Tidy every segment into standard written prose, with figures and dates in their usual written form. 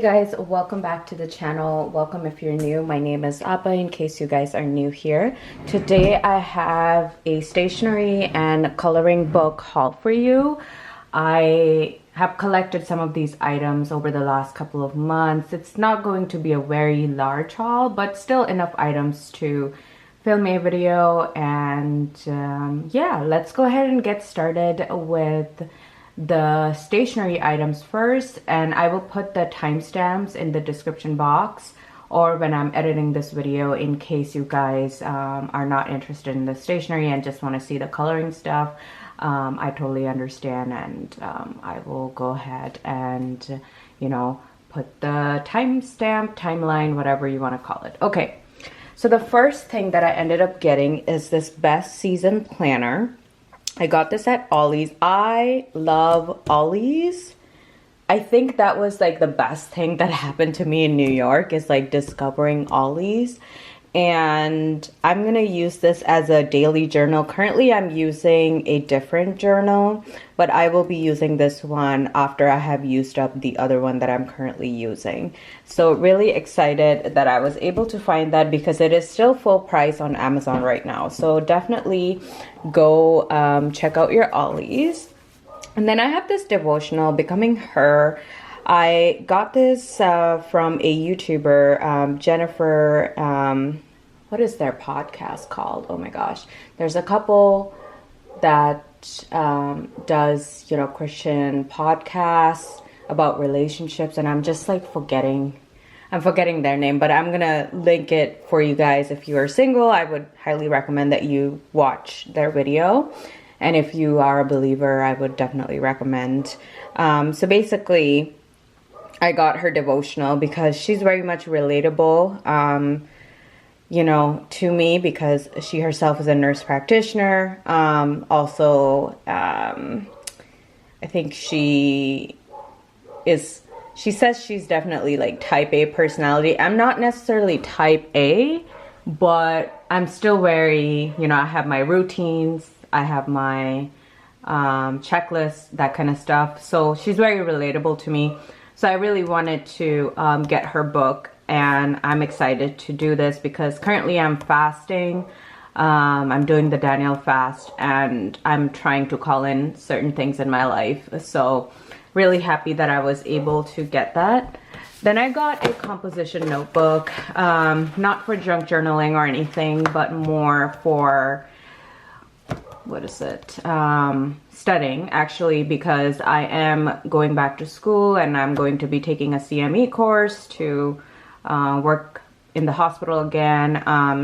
guys, welcome back to the channel. Welcome if you're new. My name is Appa in case you guys are new here. Today I have a stationery and coloring book haul for you. I have collected some of these items over the last couple of months. It's not going to be a very large haul, but still enough items to film a video. And yeah, let's go ahead and get started with the stationery items first, and I will put the timestamps in the description box or when I'm editing this video in case you guys are not interested in the stationery and just want to see the coloring stuff. I totally understand, and I will go ahead and put the timestamp, timeline, whatever you want to call it. Okay, so the first thing that I ended up getting is this best season planner. I got this at Ollies. I love Ollies. I think that was like the best thing that happened to me in New York is like discovering Ollies. And I'm going to use this as a daily journal. Currently, I'm using a different journal, but I will be using this one after I have used up the other one that I'm currently using. So really excited that I was able to find that because it is still full price on Amazon right now. So definitely go check out your Ollies. And then I have this devotional, Becoming Her. I got this from a YouTuber, Jennifer, what is their podcast called? Oh my gosh. There's a couple that does, Christian podcasts about relationships, and I'm just like forgetting their name, but I'm gonna link it for you guys. If you are single, I would highly recommend that you watch their video. And if you are a believer, I would definitely recommend. So basically, I got her devotional because she's very much relatable, to me, because she herself is a nurse practitioner. Also, I think she says she's definitely like type A personality. I'm not necessarily type A, but I'm still very, I have my routines. I have my checklist, that kind of stuff. So she's very relatable to me. So I really wanted to get her book, and I'm excited to do this because currently I'm fasting. I'm doing the Daniel fast, and I'm trying to call in certain things in my life. So really happy that I was able to get that. Then I got a composition notebook, not for junk journaling or anything, but more for studying, actually, because I am going back to school and I'm going to be taking a CME course to work in the hospital again.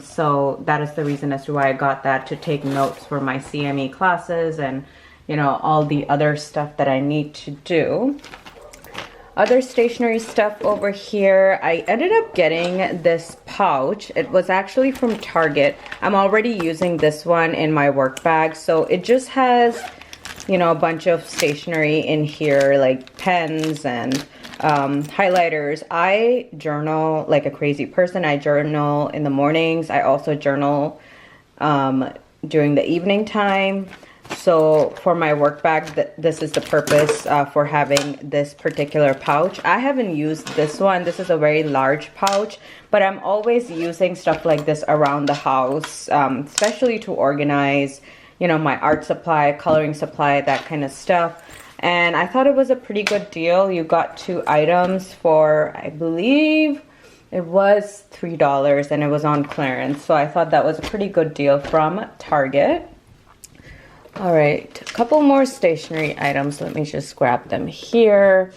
So that is the reason as to why I got that, to take notes for my CME classes and all the other stuff that I need to do. Other stationery stuff over here. I ended up getting this pouch. It was actually from Target. I'm already using this one in my work bag. So it just has, a bunch of stationery in here, like pens and highlighters. I journal like a crazy person. I journal in the mornings. I also journal during the evening time. So for my work bag, this is the purpose for having this particular pouch. I haven't used this one. This is a very large pouch, but I'm always using stuff like this around the house, especially to organize, my art supply, coloring supply, that kind of stuff. And I thought it was a pretty good deal. You got 2 items for, I believe it was $3, and it was on clearance. So I thought that was a pretty good deal from Target. All right, a couple more stationery items. Let me just grab them here.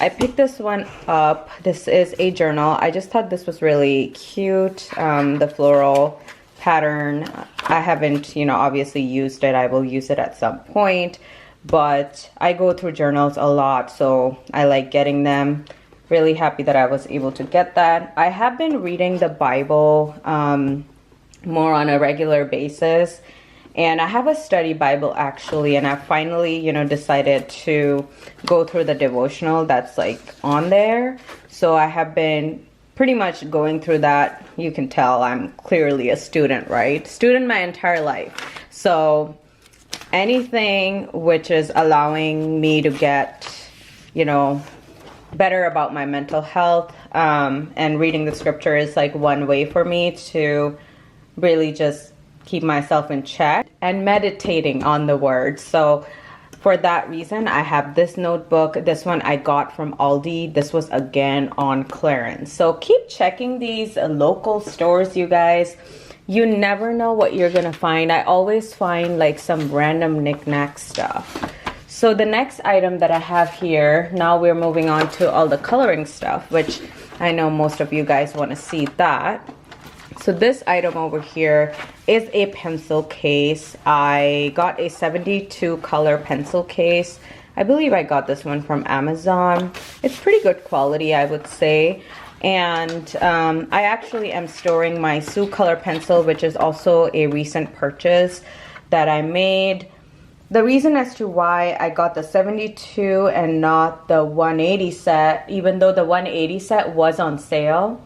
I picked this one up. This is a journal. I just thought this was really cute. The floral pattern. I haven't, obviously used it. I will use it at some point, but I go through journals a lot, so I like getting them. Really happy that I was able to get that. I have been reading the Bible more on a regular basis. And I have a study Bible actually, and I finally, decided to go through the devotional that's like on there. So I have been pretty much going through that. You can tell I'm clearly a student, right? Student my entire life. So anything which is allowing me to get, better about my mental health, and reading the scripture is like one way for me to really just keep myself in check, and meditating on the word. So for that reason, I have this notebook. This one I got from Aldi. This was again on clearance. So keep checking these local stores, you guys. You never know what you're gonna find. I always find like some random knick-knack stuff. So the next item that I have here, now we're moving on to all the coloring stuff, which I know most of you guys want to see that. So this item over here is a pencil case. I got a 72 color pencil case. I believe I got this one from Amazon. It's pretty good quality, I would say. And I actually am storing my Sioux color pencil, which is also a recent purchase that I made. The reason as to why I got the 72 and not the 180 set, even though the 180 set was on sale,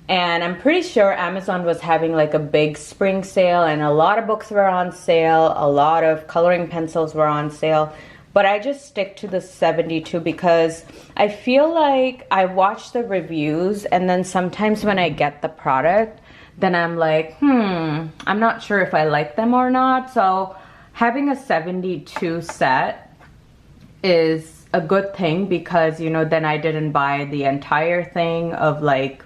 and I'm pretty sure Amazon was having like a big spring sale and a lot of books were on sale, a lot of coloring pencils were on sale, but I just stick to the 72 because I feel like I watch the reviews, and then sometimes when I get the product, then I'm like, I'm not sure if I like them or not. So having a 72 set is a good thing because, you know, then I didn't buy the entire thing of like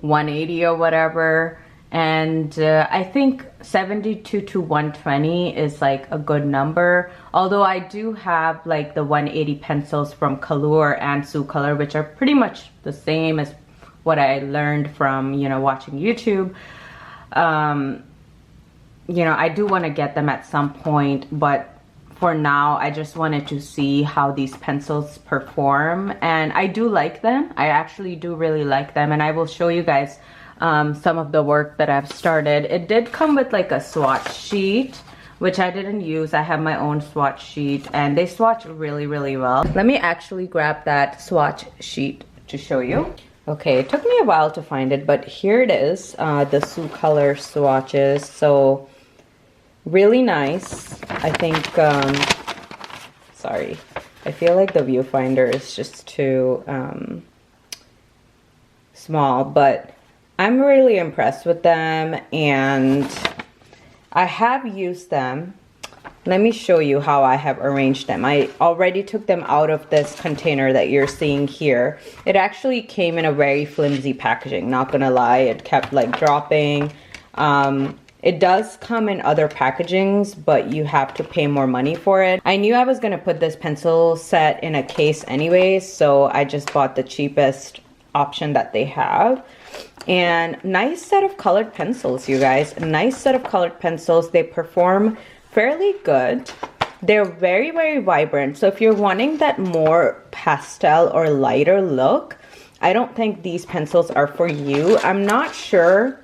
180 or whatever. And I think 72 to 120 is like a good number. Although I do have like the 180 pencils from Color and Sioux Color, which are pretty much the same as what I learned from, you know, watching YouTube. You know, I do want to get them at some point, but for now, I just wanted to see how these pencils perform. And I do like them. I actually do really like them. And I will show you guys some of the work that I've started. It did come with like a swatch sheet, which I didn't use. I have my own swatch sheet and they swatch really, really well. Let me actually grab that swatch sheet to show you. Okay, it took me a while to find it, but here it is, the Sioux Color swatches. So really nice. I think, sorry, I feel like the viewfinder is just too small, but I'm really impressed with them and I have used them. Let me show you how I have arranged them. I already took them out of this container that you're seeing here. It actually came in a very flimsy packaging, not gonna lie. It kept like dropping. It does come in other packagings, but you have to pay more money for it. I knew I was gonna put this pencil set in a case anyways, so I just bought the cheapest option that they have. And nice set of colored pencils, you guys. Nice set of colored pencils. They perform fairly good. They're very, very vibrant. So if you're wanting that more pastel or lighter look, I don't think these pencils are for you. I'm not sure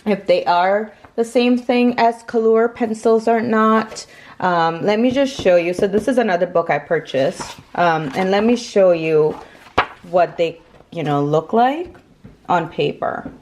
if they are the same thing as Color pencils or not. Let me just show you. So this is another book I purchased. And let me show you what they, you know, look like on paper.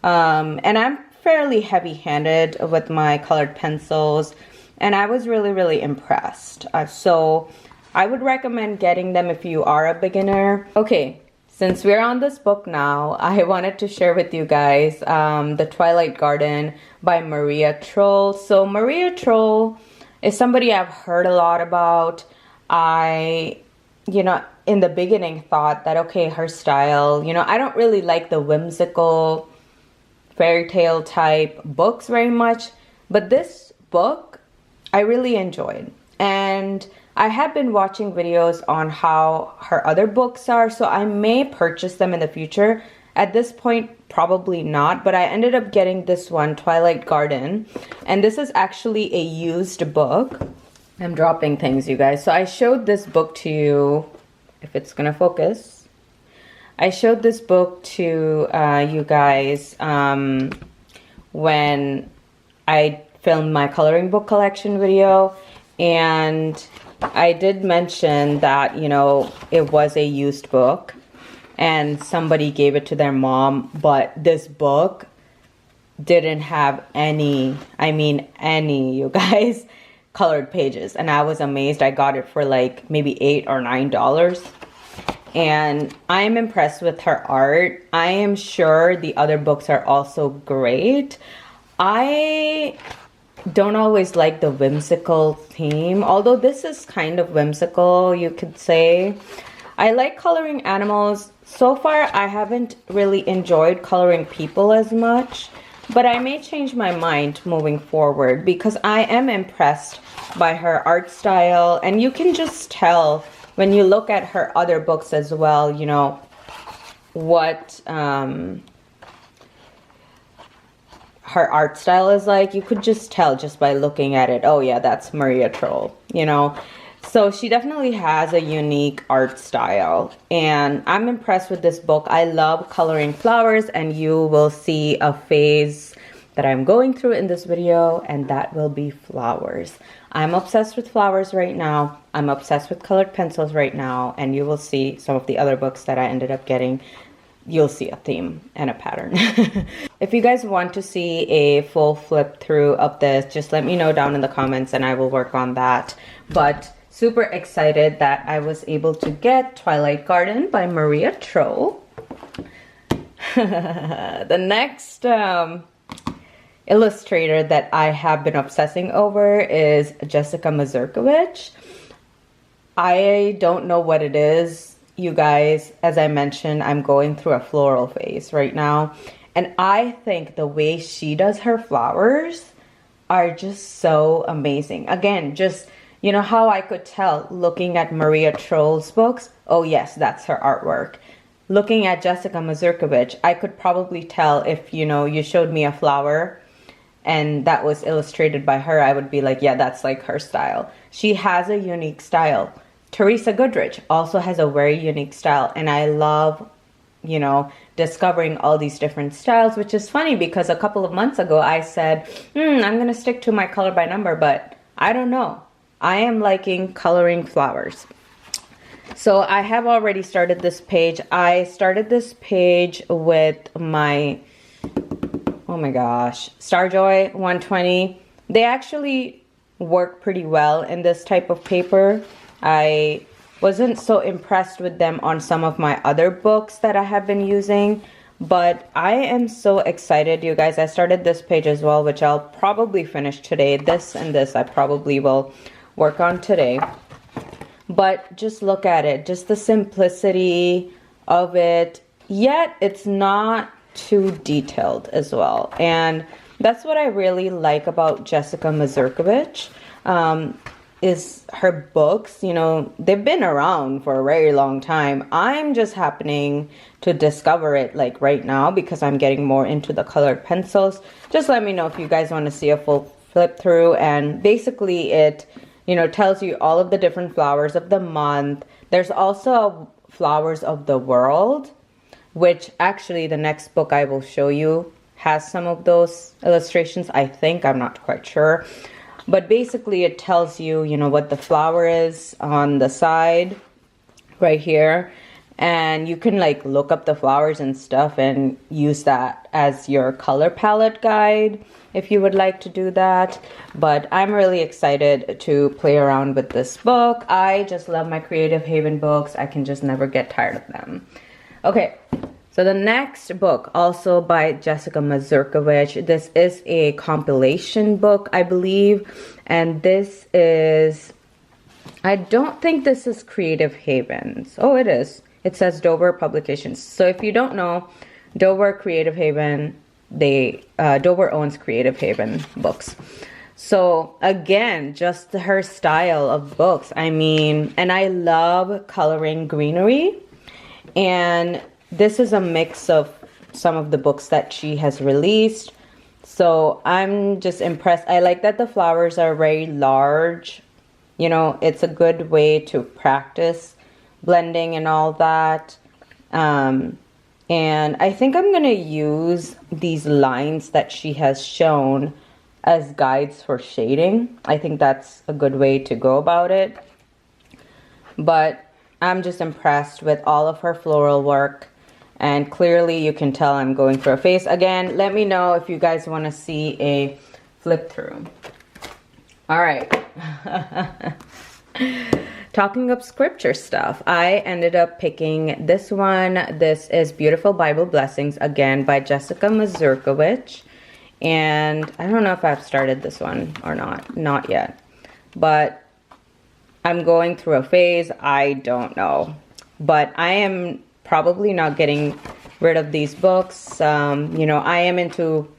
And I'm fairly heavy-handed with my colored pencils, and I was really, really impressed. So I would recommend getting them if you are a beginner. Okay, since we're on this book now, I wanted to share with you guys The Twilight Garden by Maria Troll. So Maria Troll is somebody I've heard a lot about. I, you know, in the beginning thought that, okay, her style, you know, I don't really like the whimsical fairy tale type books very much, but this book I really enjoyed. And I have been watching videos on how her other books are, so I may purchase them in the future. At this point, probably not, but I ended up getting this one, Twilight Garden, and this is actually a used book. I'm dropping things, you guys. So I showed this book to you, if it's gonna focus. I showed this book to you guys when I filmed my coloring book collection video, and I did mention that, you know, it was a used book and somebody gave it to their mom, but this book didn't have any, I mean any, you guys, colored pages, and I was amazed. I got it for like maybe $8 or $9. and I'm impressed with her art. I am sure the other books are also great. I don't always like the whimsical theme, although this is kind of whimsical, you could say. I like coloring animals. So far, I haven't really enjoyed coloring people as much, but I may change my mind moving forward because I am impressed by her art style, and you can just tell when you look at her other books as well, you know, what her art style is like. You could just tell just by looking at it. Oh yeah, that's Maria Troll, you know. So she definitely has a unique art style, and I'm impressed with this book. I love coloring flowers, and you will see a phase that I'm going through in this video, and that will be flowers. I'm obsessed with flowers right now. I'm obsessed with colored pencils right now, and you will see some of the other books that I ended up getting. You'll see a theme and a pattern. If you guys want to see a full flip through of this, just let me know down in the comments and I will work on that. But super excited that I was able to get Twilight Garden by Maria Troll. The next illustrator that I have been obsessing over is Jessica Mazurkiewicz. I don't know what it is. You guys, as I mentioned, I'm going through a floral phase right now, and I think the way she does her flowers are just so amazing. Again, just, you know how I could tell looking at Maria Troll's books? Oh yes, that's her artwork. Looking at Jessica Mazurkiewicz, I could probably tell if, you know, you showed me a flower and that was illustrated by her, I would be like, yeah, that's like her style. She has a unique style. Teresa Goodrich also has a very unique style, and I love, you know, discovering all these different styles, which is funny because a couple of months ago I said, I'm going to stick to my color by number, but I don't know. I am liking coloring flowers. So I have already started this page. I started this page with my, oh my gosh, Starjoy 120. They actually work pretty well in this type of paper. I wasn't so impressed with them on some of my other books that I have been using, but I am so excited, you guys. I started this page as well, which I'll probably finish today. This and this I probably will work on today. But just look at it, just the simplicity of it, yet it's not too detailed as well. And that's what I really like about Jessica Mazurkiewicz. Is her books, you know, they've been around for a very long time. I'm just happening to discover it like right now because I'm getting more into the colored pencils. Just let me know if you guys want to see a full flip through, and basically it, you know, tells you all of the different flowers of the month. There's also flowers of the world, which actually the next book I will show you has some of those illustrations, I think. I'm not quite sure. But basically it tells you, you know, what the flower is on the side right here. And you can like look up the flowers and stuff and use that as your color palette guide if you would like to do that. But I'm really excited to play around with this book. I just love my Creative Haven books. I can just never get tired of them. Okay. So the next book, also by Jessica Mazurkiewicz, this is a compilation book, I believe, and this is, I don't think this is Creative Havens. Oh, it is. It says Dover Publications. So if you don't know, Dover Creative Haven, Dover owns Creative Haven books. So again, just her style of books. I mean, and I love coloring greenery, and this is a mix of some of the books that she has released. So I'm just impressed. I like that the flowers are very large. You know, it's a good way to practice blending and all that. And I think I'm going to use these lines that she has shown as guides for shading. I think that's a good way to go about it. But I'm just impressed with all of her floral work. And clearly you can tell I'm going through a phase. Again, let me know if you guys want to see a flip through. All right. talking up scripture stuff. I ended up picking this one. This is Beautiful Bible Blessings, again by Jessica Mazurkiewicz. And I don't know if I've started this one or not yet. But I'm going through a phase, I don't know. But I am probably not getting rid of these books. You know, I am into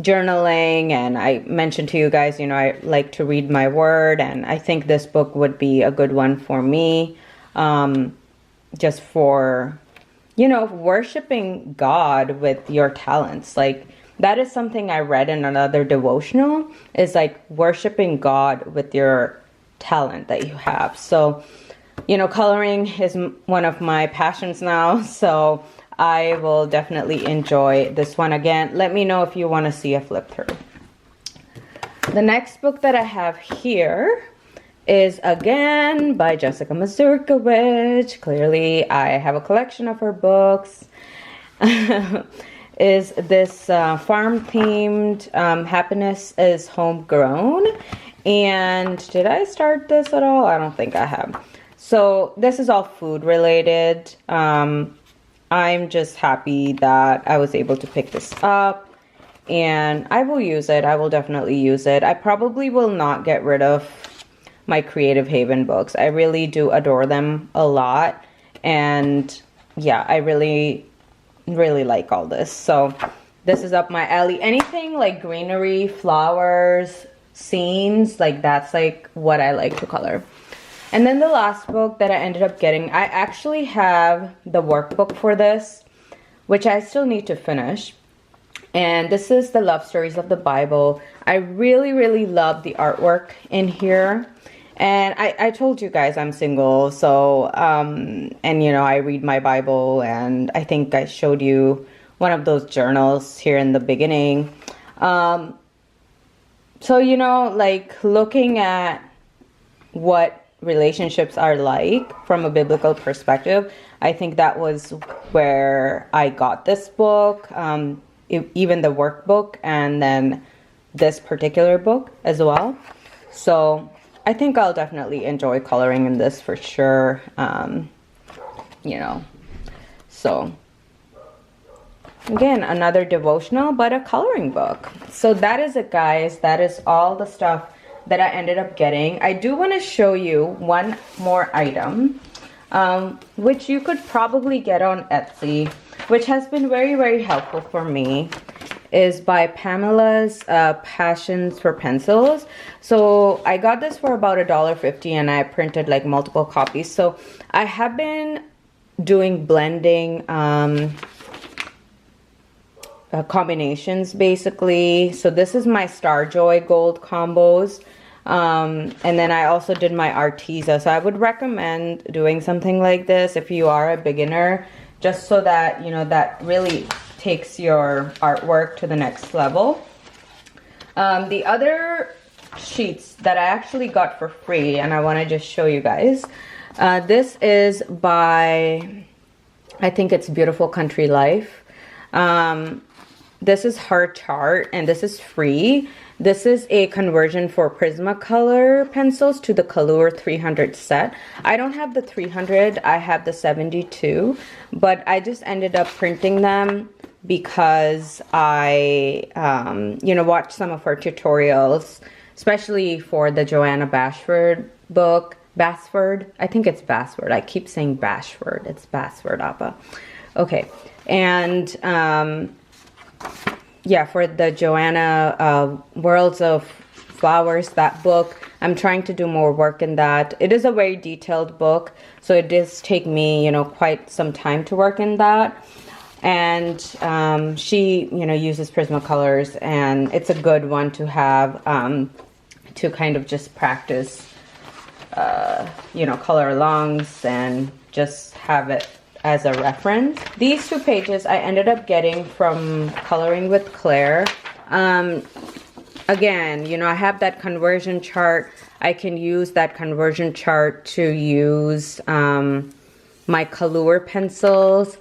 journaling, and I mentioned to you guys, you know, I like to read my word, and I think this book would be a good one for me, just for, you know, worshiping God with your talents. Like, that is something I read in another devotional, is like worshiping God with your talent that you have. So, you know, coloring is one of my passions now, so I will definitely enjoy this one again. Let me know if you want to see a flip through. The next book that I have here is again by Jessica Mazurkiewicz. Clearly, I have a collection of her books. Is this farm-themed Happiness is Homegrown. And did I start this at all? I don't think I have. So this is all food related. I'm just happy that I was able to pick this up, and I will use it. I will definitely use it. I probably will not get rid of my Creative Haven books. I really do adore them a lot, and yeah, I really like all this. So this is up my alley. Anything like greenery, flowers, scenes, like that's like what I like to color. And then the last book that I ended up getting, I actually have the workbook for this, which I still need to finish. And this is the Love Stories of the Bible. I really love the artwork in here. And I told you guys I'm single, so, and you know, I read my Bible, and I think I showed you one of those journals here in the beginning. So, you know, like looking at what relationships are like from a biblical perspective, I think that was where I got this book, even the workbook, and then this particular book as well. So I think I'll definitely enjoy coloring in this for sure. You know, so again, another devotional, but a coloring book. So that is it, guys. That is all the stuff that I ended up getting. I do want to show you one more item, which you could probably get on Etsy, which has been very helpful for me. Is by Pamela's Passions for Pencils. So I got this for about $1.50, and I printed like multiple copies. So I have been doing blending combinations basically. So this is my Starjoy Gold combos. And then I also did my Arteza. So I would recommend doing something like this if you are a beginner, just so that, you know, that really takes your artwork to the next level. The other sheets that I actually got for free, and I want to just show you guys. This is by, I think it's Beautiful Country Life. This is her chart, and this is free. This is a conversion for Prismacolor pencils to the Color 300 set. I don't have the 300, I have the 72, but I just ended up printing them because I, you know, watched some of her tutorials, especially for the Joanna Bashford book. Basford, I think it's Basford. I keep saying Bashford. It's Basford, Appa. Okay, and yeah, for the Joanna Worlds of Flowers, that book, I'm trying to do more work in that. It is a very detailed book, so it does take me, you know, quite some time to work in that. And she, you know, uses Prismacolors, and it's a good one to have to kind of just practice, you know, color alongs and just have it as a reference. These two pages I ended up getting from Coloring with Claire. Again, you know, I have that conversion chart. I can use that conversion chart to use my Color pencils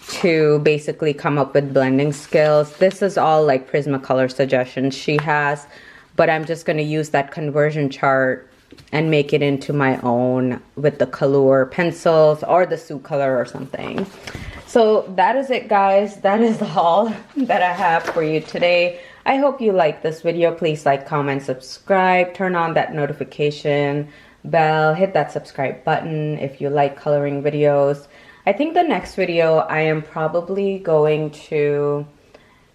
to basically come up with blending skills. This is all like Prismacolor suggestions she has, but I'm just going to use that conversion chart and make it into my own with the color pencils or the Sue color or something. So that is it, guys. That is the haul that I have for you today. I hope you like this video. Please like, comment, subscribe, turn on that notification bell, hit that subscribe button if you like coloring videos. I think the next video I am probably going to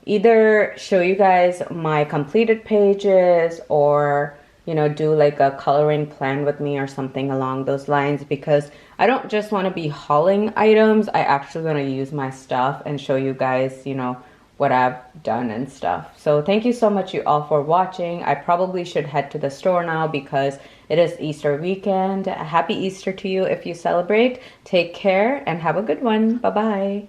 either show you guys my completed pages or, you know, do like a coloring plan with me or something along those lines, because I don't just want to be hauling items. I actually want to use my stuff and show you guys, you know, what I've done and stuff. So thank you so much, you all, for watching. I probably should head to the store now because it is Easter weekend. Happy Easter to you if you celebrate. Take care and have a good one. Bye-bye.